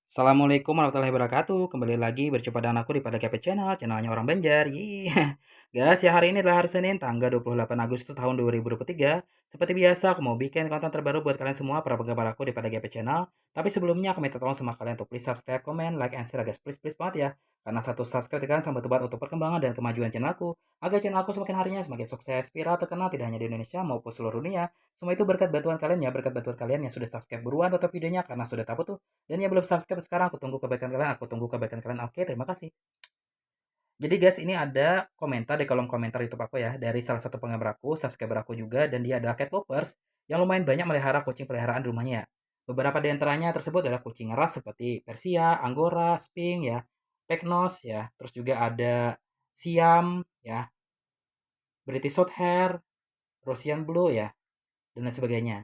Assalamualaikum warahmatullahi wabarakatuh. Kembali lagi berjumpa dengan aku di Pada Kepe Channel, channelnya orang Banjar. Iya. Guys, ya hari ini adalah hari Senin, tanggal 28 Agustus tahun 2023. Seperti biasa, aku mau bikin konten terbaru buat kalian semua, para penggemar aku di Pada Kepe Channel. Tapi sebelumnya, aku minta tolong sama kalian untuk please subscribe, comment, like, and share, guys. Please banget ya. Karena satu subscribe kalian sangat bantu untuk perkembangan dan kemajuan channel aku. Agar channel aku semakin harinya semakin sukses, viral, terkenal tidak hanya di Indonesia maupun seluruh dunia. Semua itu berkat bantuan kalian ya, berkat bantuan kalian yang sudah subscribe buruan tonton videonya karena sudah tahu tuh. Dan yang belum subscribe sekarang, aku tunggu kebaikan kalian, aku tunggu kebaikan kalian. Oke, terima kasih. Jadi guys, ini ada komentar di kolom komentar YouTube aku ya, dari salah satu penggemar aku, subscriber aku juga, dan dia adalah cat lovers yang lumayan banyak melihara kucing peliharaan di rumahnya ya. Beberapa di antaranya tersebut adalah kucing ras seperti Persia, Angora, Sphinx ya, Peknos ya, terus juga ada Siam ya, British Shorthair, Russian Blue ya, dan lain sebagainya.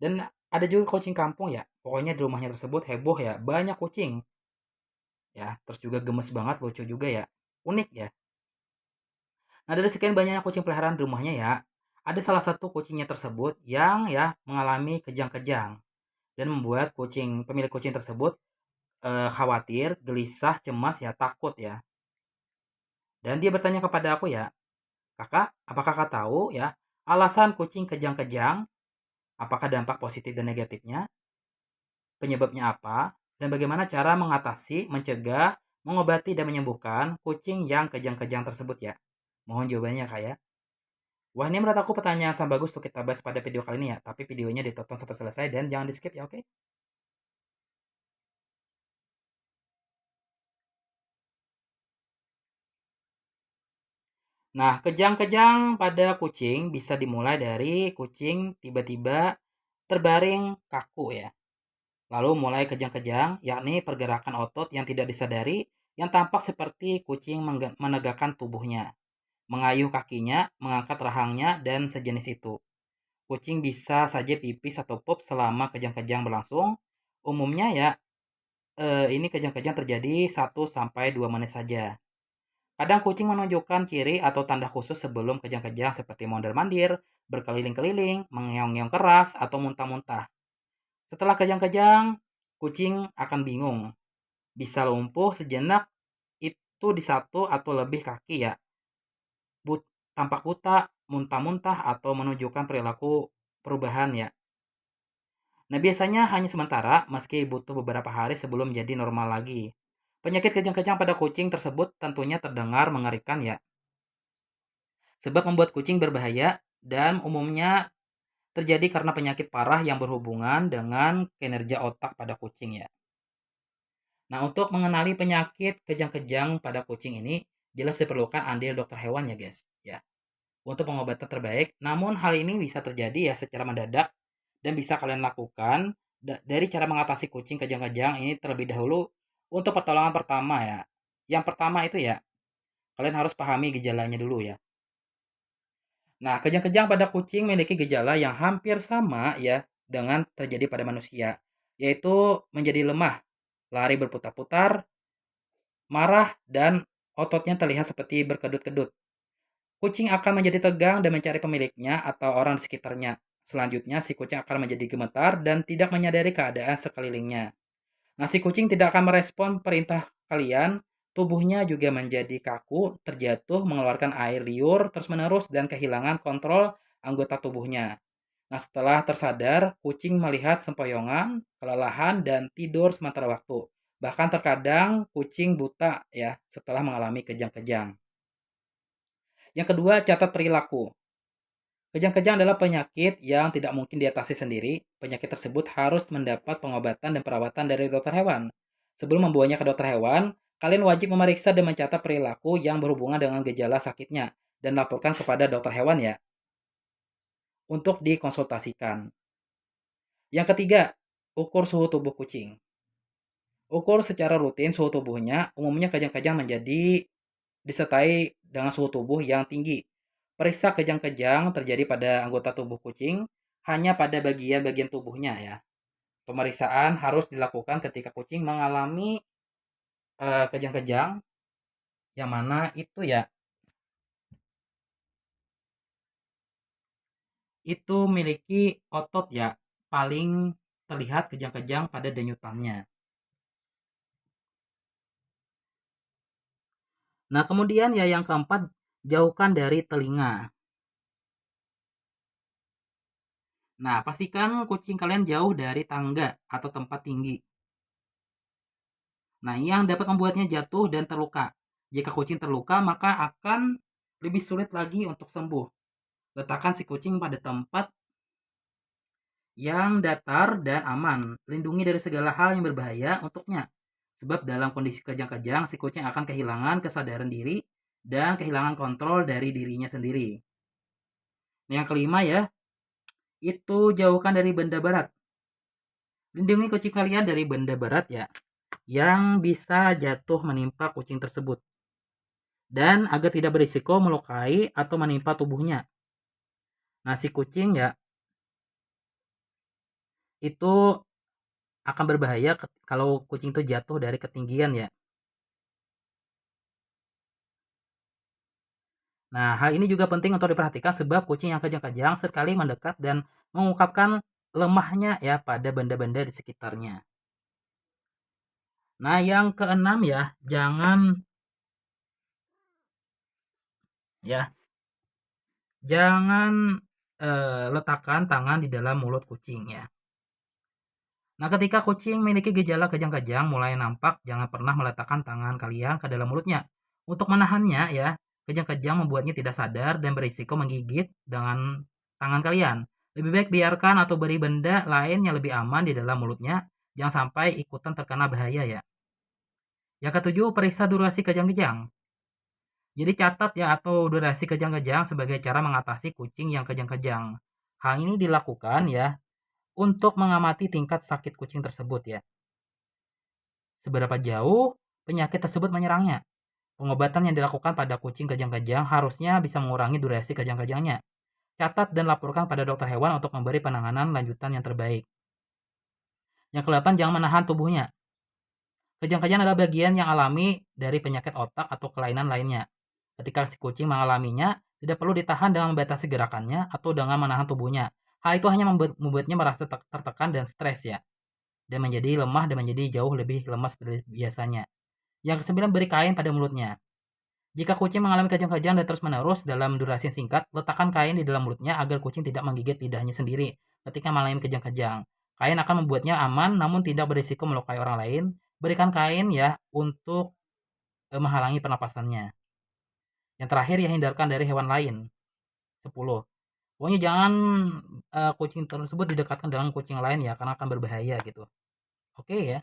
Dan ada juga kucing kampung ya, pokoknya di rumahnya tersebut heboh ya, banyak kucing ya, terus juga gemes banget, lucu juga ya, unik ya. Nah, dari sekian banyaknya kucing peliharaan di rumahnya ya, ada salah satu kucingnya tersebut yang ya mengalami kejang-kejang dan membuat pemilik kucing tersebut khawatir, gelisah, cemas ya, takut ya. Dan dia bertanya kepada aku ya, "Kakak, apakah kakak tahu ya alasan kucing kejang-kejang? Apakah dampak positif dan negatifnya? Penyebabnya apa? Dan bagaimana cara mengatasi, mencegah, mengobati dan menyembuhkan kucing yang kejang-kejang tersebut ya?" Mohon jawabannya, Kak ya. Wah, ini menurut aku pertanyaan sangat bagus untuk kita bahas pada video kali ini ya. Tapi videonya ditonton sampai selesai dan jangan di skip ya, oke? Nah, kejang-kejang pada kucing bisa dimulai dari kucing tiba-tiba terbaring kaku ya. Lalu mulai kejang-kejang, yakni pergerakan otot yang tidak disadari yang tampak seperti kucing menegakkan tubuhnya, mengayuh kakinya, mengangkat rahangnya, dan sejenis itu. Kucing bisa saja pipis atau pup selama kejang-kejang berlangsung. Umumnya ya, ini kejang-kejang terjadi 1 sampai 2 menit saja. Kadang kucing menunjukkan ciri atau tanda khusus sebelum kejang-kejang seperti mondar-mandir, berkeliling-keliling, mengeong-ngeong keras, atau muntah-muntah. Setelah kejang-kejang, kucing akan bingung, bisa lumpuh sejenak itu di satu atau lebih kaki ya, tampak buta, muntah-muntah, atau menunjukkan perilaku perubahan ya. Nah, biasanya hanya sementara, meski butuh beberapa hari sebelum menjadi normal lagi. Penyakit kejang-kejang pada kucing tersebut tentunya terdengar mengerikan ya, sebab membuat kucing berbahaya dan umumnya terjadi karena penyakit parah yang berhubungan dengan kinerja otak pada kucing ya. Nah, untuk mengenali penyakit kejang-kejang pada kucing ini, jelas diperlukan andil dokter hewan ya guys. Ya, untuk pengobatan terbaik. Namun hal ini bisa terjadi ya secara mendadak dan bisa kalian lakukan dari cara mengatasi kucing kejang-kejang ini terlebih dahulu untuk pertolongan pertama ya. Yang pertama itu ya, kalian harus pahami gejalanya dulu ya. Nah, kejang-kejang pada kucing memiliki gejala yang hampir sama ya dengan terjadi pada manusia, yaitu menjadi lemah, lari berputar-putar, marah, dan ototnya terlihat seperti berkedut-kedut. Kucing akan menjadi tegang dan mencari pemiliknya atau orang di sekitarnya. Selanjutnya, si kucing akan menjadi gemetar dan tidak menyadari keadaan sekelilingnya. Nah, si kucing tidak akan merespon perintah kalian. Tubuhnya juga menjadi kaku, terjatuh, mengeluarkan air liur terus-menerus, dan kehilangan kontrol anggota tubuhnya. Nah, setelah tersadar, kucing melihat sempoyongan, kelelahan, dan tidur sementara waktu. Bahkan terkadang kucing buta ya setelah mengalami kejang-kejang. Yang kedua, catat perilaku. Kejang-kejang adalah penyakit yang tidak mungkin diatasi sendiri. Penyakit tersebut harus mendapat pengobatan dan perawatan dari dokter hewan. Sebelum membawanya ke dokter hewan, kalian wajib memeriksa dan mencatat perilaku yang berhubungan dengan gejala sakitnya dan laporkan kepada dokter hewan ya untuk dikonsultasikan. Yang ketiga, ukur suhu tubuh kucing. Ukur secara rutin suhu tubuhnya. Umumnya kejang-kejang menjadi disertai dengan suhu tubuh yang tinggi. Periksa kejang-kejang terjadi pada anggota tubuh kucing hanya pada bagian-bagian tubuhnya ya. Pemeriksaan harus dilakukan ketika kucing mengalami kejang-kejang yang mana itu ya itu memiliki otot ya paling terlihat kejang-kejang pada denyutannya. Nah, kemudian ya yang keempat, jauhkan dari telinga. Nah, pastikan kucing kalian jauh dari tangga atau tempat tinggi. Nah, yang dapat membuatnya jatuh dan terluka. Jika kucing terluka, maka akan lebih sulit lagi untuk sembuh. Letakkan si kucing pada tempat yang datar dan aman. Lindungi dari segala hal yang berbahaya untuknya. Sebab dalam kondisi kejang-kejang, si kucing akan kehilangan kesadaran diri dan kehilangan kontrol dari dirinya sendiri. Nah, yang kelima ya, itu jauhkan dari benda berat. Lindungi kucing kalian dari benda berat ya, yang bisa jatuh menimpa kucing tersebut. Dan agar tidak berisiko melukai atau menimpa tubuhnya. Nah, si kucing ya, itu akan berbahaya kalau kucing itu jatuh dari ketinggian ya. Nah, hal ini juga penting untuk diperhatikan sebab kucing yang kejang-kejang sekali mendekat dan mengungkapkan lemahnya ya pada benda-benda di sekitarnya. Nah, yang keenam ya, ya, jangan letakkan tangan di dalam mulut kucing ya. Nah, ketika kucing memiliki gejala kejang-kejang mulai nampak, jangan pernah meletakkan tangan kalian ke dalam mulutnya. Untuk menahannya ya, kejang-kejang membuatnya tidak sadar dan berisiko menggigit dengan tangan kalian. Lebih baik biarkan atau beri benda lain yang lebih aman di dalam mulutnya, jangan sampai ikutan terkena bahaya ya. Yang ketujuh, periksa durasi kejang-kejang. Jadi catat ya atau durasi kejang-kejang sebagai cara mengatasi kucing yang kejang-kejang. Hal ini dilakukan ya untuk mengamati tingkat sakit kucing tersebut ya. Seberapa jauh penyakit tersebut menyerangnya. Pengobatan yang dilakukan pada kucing kejang-kejang harusnya bisa mengurangi durasi kejang-kejangnya. Catat dan laporkan pada dokter hewan untuk memberi penanganan lanjutan yang terbaik. Yang kedelapan, jangan menahan tubuhnya. Kejang-kejang adalah bagian yang alami dari penyakit otak atau kelainan lainnya. Ketika si kucing mengalaminya, tidak perlu ditahan dengan membatasi gerakannya atau dengan menahan tubuhnya. Hal itu hanya membuatnya merasa tertekan dan stres ya. Dan menjadi lemah dan menjadi jauh lebih lemas dari biasanya. Yang kesembilan, beri kain pada mulutnya. Jika kucing mengalami kejang-kejang dan terus-menerus dalam durasi yang singkat, letakkan kain di dalam mulutnya agar kucing tidak menggigit lidahnya sendiri ketika mengalami kejang-kejang. Kain akan membuatnya aman namun tidak berisiko melukai orang lain. Berikan kain ya untuk menghalangi pernapasannya. Yang terakhir ya, hindarkan dari hewan lain. 10. Pokoknya jangan kucing tersebut didekatkan dengan kucing lain ya karena akan berbahaya gitu. Oke ya.